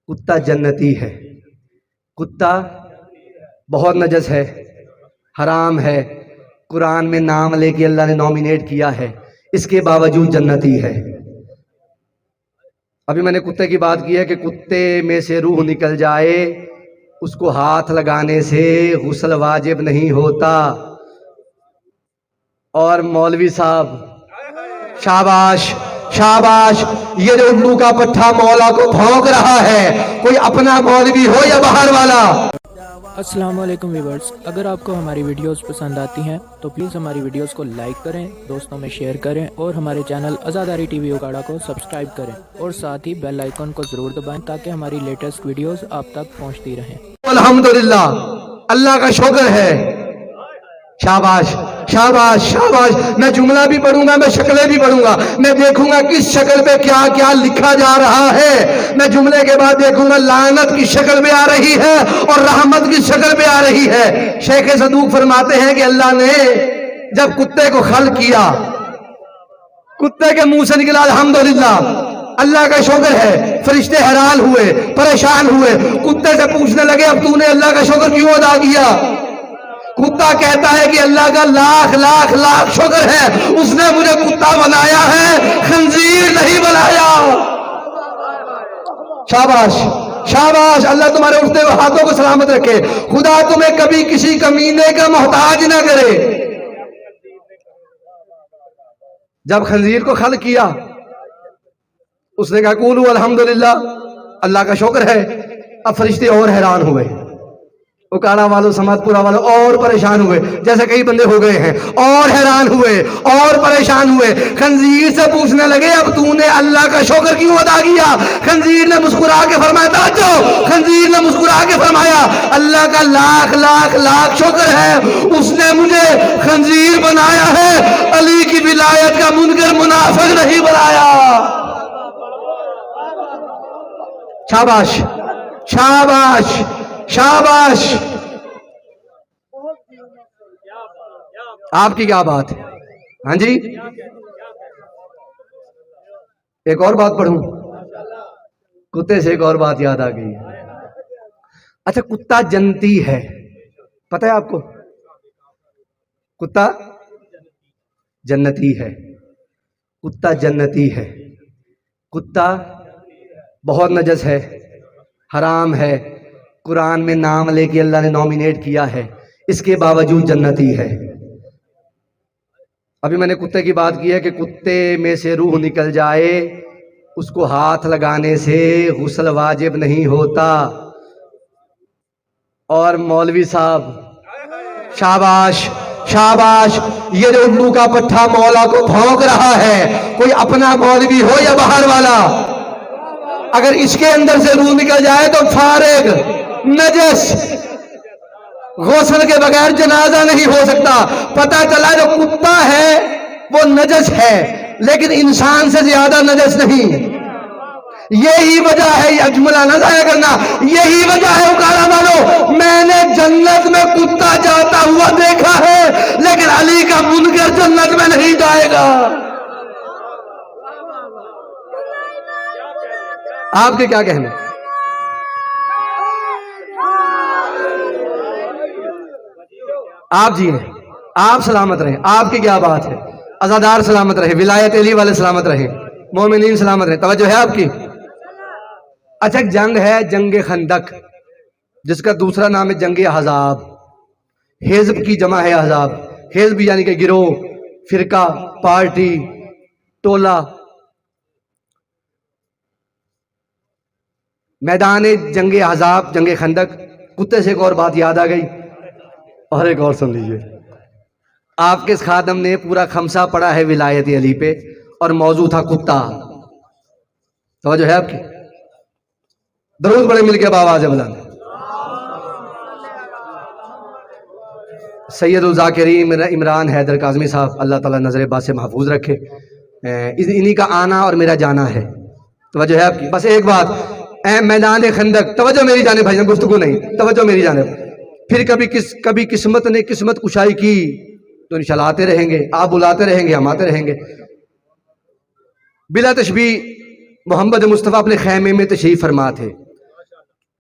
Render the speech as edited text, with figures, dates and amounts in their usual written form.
کتا جنتی ہے. کتا بہت نجس ہے، حرام ہے، قرآن میں نام لے کے اللہ نے نامینیٹ کیا ہے، اس کے باوجود جنتی ہے. ابھی میں نے کتے کی بات کی ہے کہ کتے میں سے روح نکل جائے اس کو ہاتھ لگانے سے غسل واجب نہیں ہوتا. اور مولوی صاحب شاباش شاباش، یہ جو اردو کا پٹھا مولا کو بھونک رہا ہے، کوئی اپنا مولوی ہو یا باہر والا. السلام علیکم ویورز، اگر آپ کو ہماری ویڈیوز پسند آتی ہیں تو پلیز ہماری ویڈیوز کو لائک کریں، دوستوں میں شیئر کریں اور ہمارے چینل عزاداری ٹی وی اکاڑا کو سبسکرائب کریں اور ساتھ ہی بیل آئیکن کو ضرور دبائیں تاکہ ہماری لیٹسٹ ویڈیوز آپ تک پہنچتی رہیں. الحمدللہ، اللہ کا شکر ہے. شاباش شاباش شاباش. میں جملہ بھی پڑھوں گا، میں شکلیں بھی پڑھوں گا، میں دیکھوں گا کس شکل پہ کیا کیا لکھا جا رہا ہے. میں جملے کے بعد دیکھوں گا لعنت کی شکل میں آ رہی ہے اور رحمت کی شکل میں آ رہی ہے. شیخ صدوق فرماتے ہیں کہ اللہ نے جب کتے کو خلق کیا، کتے کے منہ سے نکلا الحمدللہ، اللہ کا شکر ہے. فرشتے حیران ہوئے، پریشان ہوئے، کتے سے پوچھنے لگے اب تو نے اللہ کا شکر کیوں ادا کیا؟ کتا کہتا ہے کہ اللہ کا لاکھ لاکھ لاکھ شکر ہے، اس نے مجھے کتا بنایا ہے، خنزیر نہیں بنایا. شاباش شاباش، اللہ تمہارے اٹھتے ہوئے ہاتھوں کو سلامت رکھے. خدا تمہیں کبھی کسی کمینے کا محتاج نہ کرے. جب خنزیر کو خلق کیا اس نے کہا قولوا الحمدللہ، اللہ کا شکر ہے. اب فرشتے اور حیران ہوئے، اکاڑا والوں سمت پورا والوں اور پریشان ہوئے، جیسے کئی بندے ہو گئے ہیں، اور حیران ہوئے اور پریشان ہوئے. خنزیر سے پوچھنے لگے اب تو نے اللہ کا شکر کیوں ادا کیا؟ خنزیر نے مسکرا کے فرمایا، توجہ، خنزیر نے مسکرا کے فرمایا اللہ کا لاکھ لاکھ لاکھ شکر ہے، اس نے مجھے خنزیر بنایا ہے، علی کی ولایت کا منکر منافق نہیں بنایا. شاباش شاباش شاباش. آپ کی کیا بات ہے؟ ہاں جی، ایک اور بات پڑھوں، کتے سے ایک اور بات یاد آ گئی. اچھا، کتا جنتی ہے، پتہ ہے آپ کو؟ کتا جنتی ہے، کتا جنتی ہے. کتا بہت نجس ہے، حرام ہے، قرآن میں نام لے کے اللہ نے نامینیٹ کیا ہے، اس کے باوجود جنتی ہے. ابھی میں نے کتے کی بات کی ہے کہ کتے میں سے روح نکل جائے اس کو ہاتھ لگانے سے غسل واجب نہیں ہوتا. اور مولوی صاحب شاباش شاباش، یہ جو اردو کا پٹھا مولا کو بھونک رہا ہے، کوئی اپنا مولوی ہو یا باہر والا، اگر اس کے اندر سے روح نکل جائے تو فارغ، نجس، غسل کے بغیر جنازہ نہیں ہو سکتا. پتہ چلا جو کتا ہے وہ نجس ہے لیکن انسان سے زیادہ نجس نہیں. یہی وجہ ہے، یہ جملہ نہ ضائع کرنا، یہی وجہ ہے اکاڑا والوں، میں نے جنت میں کتا جاتا ہوا دیکھا ہے لیکن علی کا منکر جنت میں نہیں جائے گا. آپ کے کیا کہنے؟ آپ جی ہیں، آپ سلامت رہیں، آپ کی کیا بات ہے؟ عزادار سلامت رہے، ولایت علی والے سلامت رہیں، مومنین سلامت رہیں. توجہ ہے آپ کی؟ اچھا، ایک جنگ ہے جنگ خندق، جس کا دوسرا نام ہے جنگ احزاب. حزب کی جمع ہے احزاب، حزب یعنی کہ گروہ، فرقہ، پارٹی، ٹولہ. میدان جنگ احزاب، جنگ خندق. کتے سے ایک اور بات یاد آ گئی، اور ایک اور سن لیجئے. آپ کے اس خادم نے پورا خمسہ پڑھا ہے ولایت علی پہ اور موضوع تھا کتا. توجہ ہے آپ کی؟ درود بڑے مل کے بآواز بلند. سید الذاکرین عمران حیدر کاظمی صاحب، اللہ تعالیٰ نظر باد سے محفوظ رکھے. انہی کا آنا اور میرا جانا ہے. توجہ ہے آپ کی؟ بس ایک بات، میدان خندق، توجہ میری جانب بھائی، گفتگو نہیں، توجہ میری جانب. پھر کبھی قسمت نے قسمت کشائی کی تو انشاءاللہ آتے رہیں گے، آپ بلاتے رہیں گے، ہم آتے رہیں گے. بلا تشبیہ محمد مصطفیٰ اپنے خیمے میں تشریف فرما تھے.